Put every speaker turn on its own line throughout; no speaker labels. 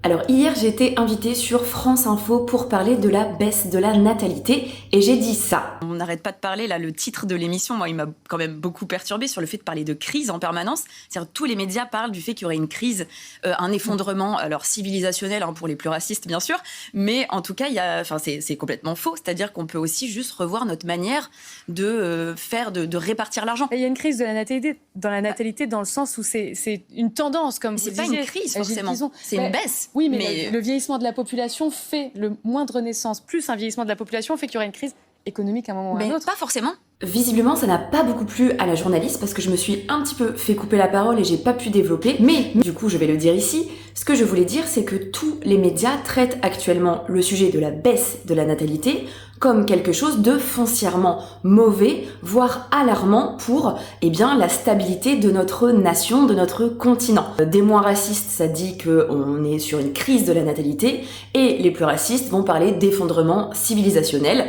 Alors hier j'ai été invitée sur France Info pour parler de la baisse de la natalité et j'ai dit ça.
On n'arrête pas de parler, là, le titre de l'émission, moi, il m'a quand même beaucoup perturbée sur le fait de parler de crise en permanence. C'est-à-dire tous les médias parlent du fait qu'il y aurait une crise, un effondrement, alors civilisationnel pour les plus racistes, bien sûr, mais en tout cas, c'est complètement faux. C'est-à-dire qu'on peut aussi juste revoir notre manière de répartir l'argent.
Il y a une crise de la natalité dans le sens où c'est une tendance, comme vous disiez.
C'est pas une crise, forcément. C'est une baisse.
Oui, mais le vieillissement de la population fait, le moindre naissance plus un vieillissement de la population fait qu'il y aura une crise économique à un moment ou à un autre.
Pas forcément.
Visiblement, ça n'a pas beaucoup plu à la journaliste parce que je me suis un petit peu fait couper la parole et j'ai pas pu développer. Mais du coup, je vais le dire ici. Ce que je voulais dire, c'est que tous les médias traitent actuellement le sujet de la baisse de la natalité comme quelque chose de foncièrement mauvais, voire alarmant pour, la stabilité de notre nation, de notre continent. Des moins racistes, ça dit qu'on est sur une crise de la natalité et les plus racistes vont parler d'effondrement civilisationnel.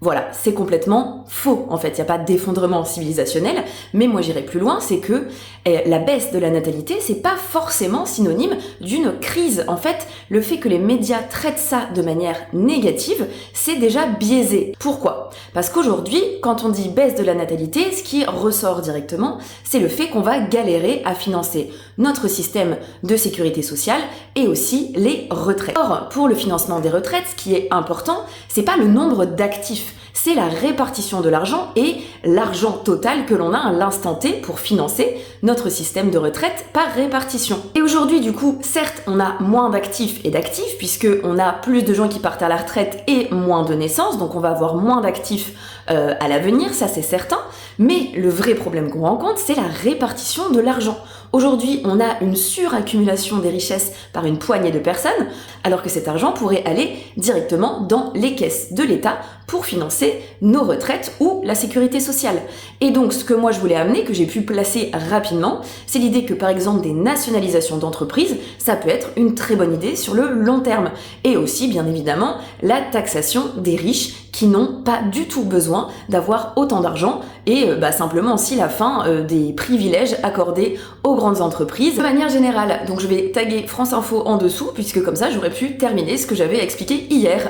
Voilà, c'est complètement faux. En fait, il n'y a pas d'effondrement civilisationnel, mais moi j'irai plus loin, c'est que la baisse de la natalité, c'est pas forcément synonyme d'une crise. En fait, le fait que les médias traitent ça de manière négative, c'est déjà biaisé. Pourquoi ? Parce qu'aujourd'hui, quand on dit baisse de la natalité, ce qui ressort directement, c'est le fait qu'on va galérer à financer notre système de sécurité sociale et aussi les retraites. Or, pour le financement des retraites, ce qui est important, c'est pas le nombre d'actifs, c'est la répartition de l'argent et l'argent total que l'on a à l'instant T pour financer notre système de retraite par répartition. Et aujourd'hui, du coup, certes, on a moins d'actifs et d'actifs puisque on a plus de gens qui partent à la retraite et moins de naissances, donc on va avoir moins d'actifs à l'avenir, ça c'est certain. Mais le vrai problème qu'on rencontre, c'est la répartition de l'argent. Aujourd'hui, on a une suraccumulation des richesses par une poignée de personnes, alors que cet argent pourrait aller directement dans les caisses de l'État pour financer nos retraites ou la sécurité sociale. Et donc, ce que moi je voulais amener, que j'ai pu placer rapidement, c'est l'idée que par exemple des nationalisations d'entreprises, ça peut être une très bonne idée sur le long terme. Et aussi, bien évidemment, la taxation des riches qui n'ont pas du tout besoin d'avoir autant d'argent et simplement aussi la fin des privilèges accordés aux grandes entreprises de manière générale. Donc je vais taguer France Info en dessous puisque comme ça j'aurais pu terminer ce que j'avais expliqué hier.